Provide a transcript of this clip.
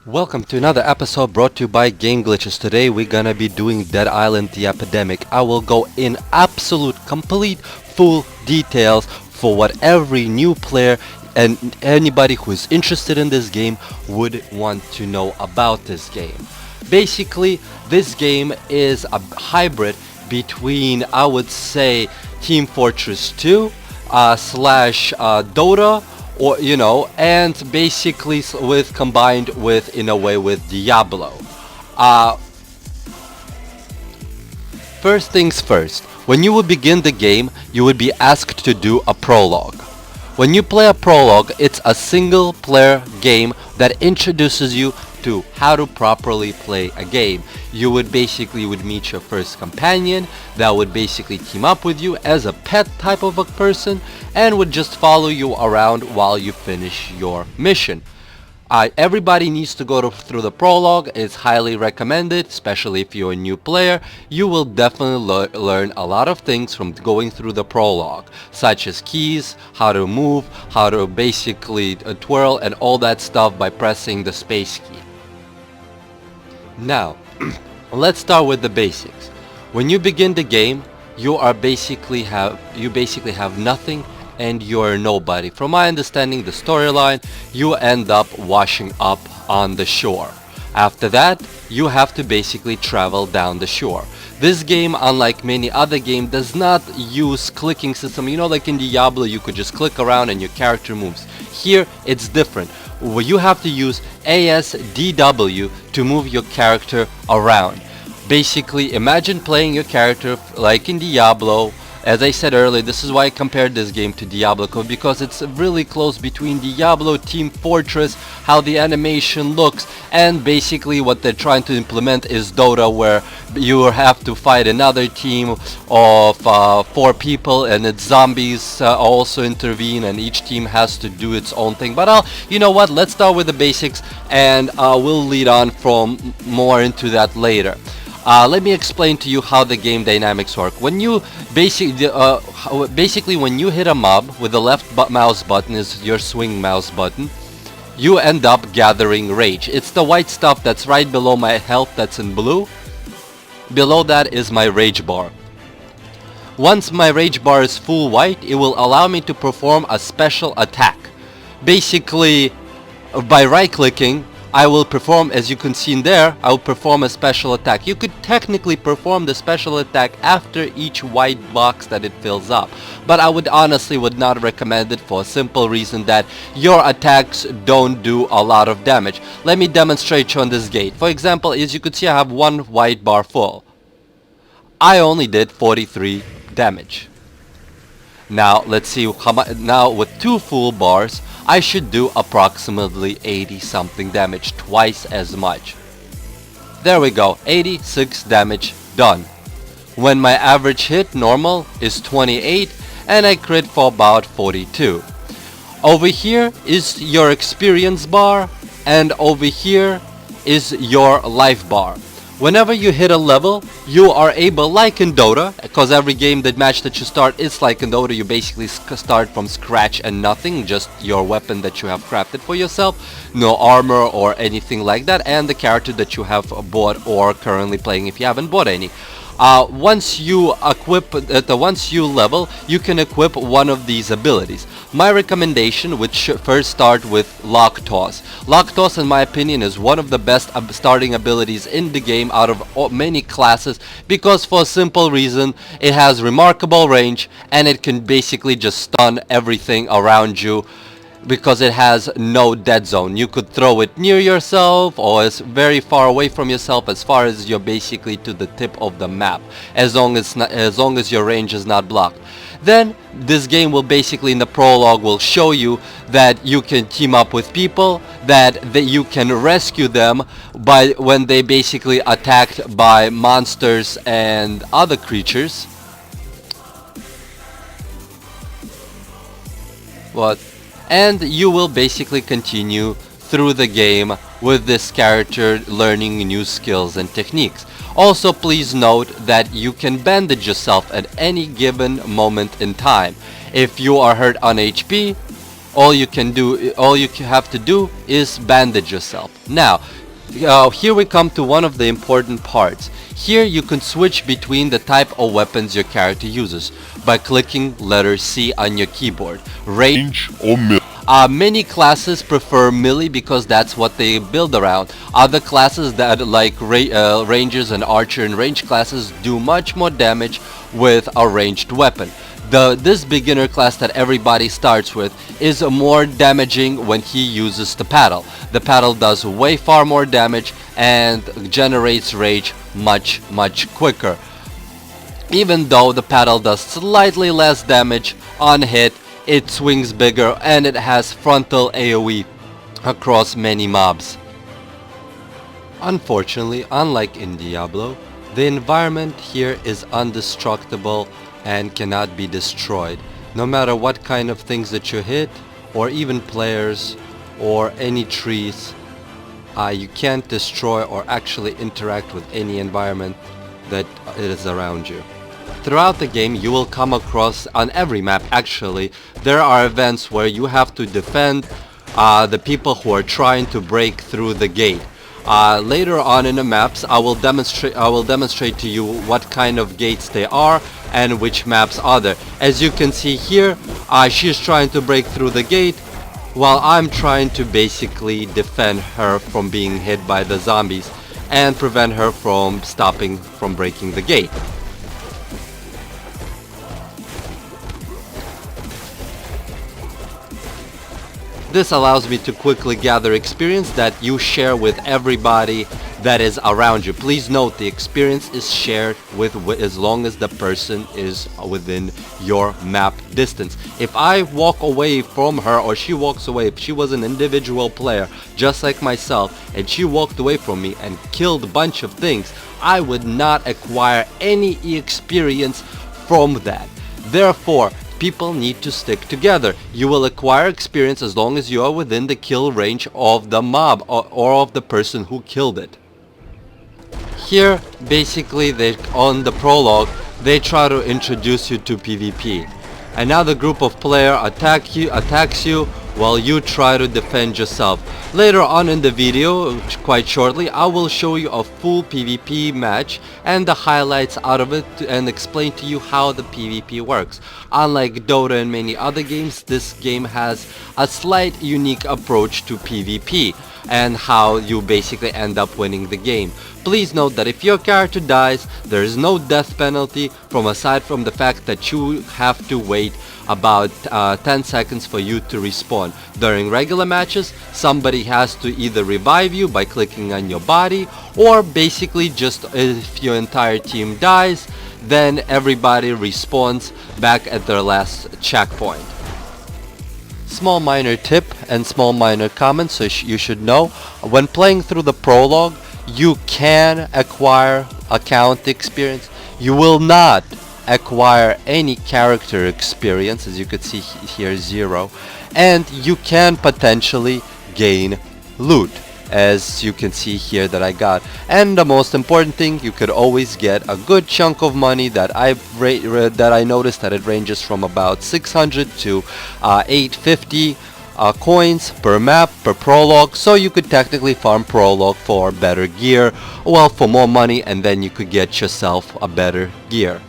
Welcome to another episode brought to you by Game Glitches. Today we're gonna be doing Dead Island the Epidemic. I will go in absolute, complete, full details for what every new player and anybody who is interested in this game would want to know about this game. Basically, this game is a hybrid between, I would say, Team Fortress 2 slash Dota, or and basically with combined with in a way with Diablo. First things first, when you would begin the game, you would be asked to do a prologue. When you play a prologue, it's a single player game that introduces you to how to properly play a game. You would basically meet your first companion that would basically team up with you as a pet type of a person and would just follow you around while you finish your mission. Everybody needs to go through the prologue. It's highly recommended, especially if you're a new player. You will definitely learn a lot of things from going through the prologue, such as keys, how to move, how to basically twirl and all that stuff by pressing the space key. Now, let's start with the basics. When you begin the game, you basically have nothing and you're nobody. From my understanding, the storyline, you end up washing up on the shore. After that, you have to basically travel down the shore. This game, unlike many other games, does not use clicking system. Like in Diablo, you could just click around and your character moves. Here, it's different. You have to use ASDW to move your character around. Basically, imagine playing your character like in Diablo. As I said earlier, this is why I compared this game to Diablo, because it's really close between Diablo, Team Fortress, how the animation looks, and basically what they're trying to implement is Dota, where you have to fight another team of 4 people, and its zombies also intervene, and each team has to do its own thing. But you know what? Let's start with the basics, and we'll lead on from more into that later. Let me explain to you how the game dynamics work. When you basically when you hit a mob with the left mouse button is your swing mouse button, you end up gathering rage. It's the white stuff that's right below my health that's in blue. Below that is my rage bar. Once my rage bar is full white, it will allow me to perform a special attack. Basically, by right-clicking, I will perform, as you can see in there, I will perform a special attack. You could technically perform the special attack after each white box that it fills up, but I would not recommend it for a simple reason that your attacks don't do a lot of damage. Let me demonstrate you on this gate. For example, as you can see, I have one white bar full. I only did 43 damage. Now let's see how much. Now with 2 full bars, I should do approximately 80 something damage, twice as much. There we go, 86 damage done. When my average hit normal is 28 and I crit for about 42. Over here is your experience bar and over here is your life bar. Whenever you hit a level, you are able, like in Dota, because every match that you start is like in Dota, you basically start from scratch and nothing, just your weapon that you have crafted for yourself, no armor or anything like that, and the character that you have bought or currently playing if you haven't bought any. Once you level, you can equip one of these abilities. My recommendation would first start with Lock Toss. Lock Toss, in my opinion, is one of the best starting abilities in the game out of many classes, because for a simple reason, it has remarkable range and it can basically just stun everything around you, because it has no dead zone. You could throw it near yourself or as very far away from yourself, as far as you're basically to the tip of the map, as long as your range is not blocked. Then this game will basically, in the prologue, will show you that you can team up with people, that you can rescue them when they basically attacked by monsters and other creatures. And you will basically continue through the game with this character learning new skills and techniques. Also, please note that you can bandage yourself at any given moment in time. If you are hurt on HP, all you have to do is bandage yourself. Now, here we come to one of the important parts. Here you can switch between the type of weapons your character uses by clicking letter C on your keyboard. Range or melee. Many classes prefer melee because that's what they build around. Other classes that like rangers and archer and range classes do much more damage with a ranged weapon. This beginner class that everybody starts with is more damaging when he uses the paddle. The paddle does way far more damage and generates rage much quicker. Even though the paddle does slightly less damage on hit, it swings bigger and it has frontal AoE across many mobs. Unfortunately, unlike in Diablo, the environment here is indestructible and cannot be destroyed. No matter what kind of things that you hit, or even players, or any trees, you can't destroy or actually interact with any environment that is around you. Throughout the game, you will come across, on every map actually, there are events where you have to defend the people who are trying to break through the gate. Later on in the maps, I will demonstrate to you what kind of gates they are and which maps are there. As you can see here, she's trying to break through the gate while I'm trying to basically defend her from being hit by the zombies and prevent her from breaking the gate. This allows me to quickly gather experience that you share with everybody that is around you. Please note the experience is shared with as long as the person is within your map distance. If I walk away from her or she walks away, if she was an individual player just like myself and she walked away from me and killed a bunch of things, I would not acquire any experience from that. Therefore, people need to stick together. You will acquire experience as long as you are within the kill range of the mob or of the person who killed it. Here, basically, on the prologue, they try to introduce you to PvP. Another group of players attacks you while you try to defend yourself. Later on in the video, quite shortly, I will show you a full PvP match and the highlights out of it and explain to you how the PvP works. Unlike Dota and many other games, this game has a slight unique approach to PvP and how you basically end up winning the game. Please note that if your character dies, there is no death penalty aside from the fact that you have to wait about 10 seconds for you to respawn. During regular matches, somebody has to either revive you by clicking on your body, or basically just if your entire team dies, then everybody respawns back at their last checkpoint. Small minor tip and small minor comment, so you should know, when playing through the prologue, you can acquire account experience. You will not acquire any character experience, as you could see here, 0, and you can potentially gain loot, as you can see here that I got. And the most important thing, you could always get a good chunk of money that I noticed that it ranges from about 600 to 850 coins per map, per prologue, so you could technically farm prologue for better gear, well, for more money, and then you could get yourself a better gear.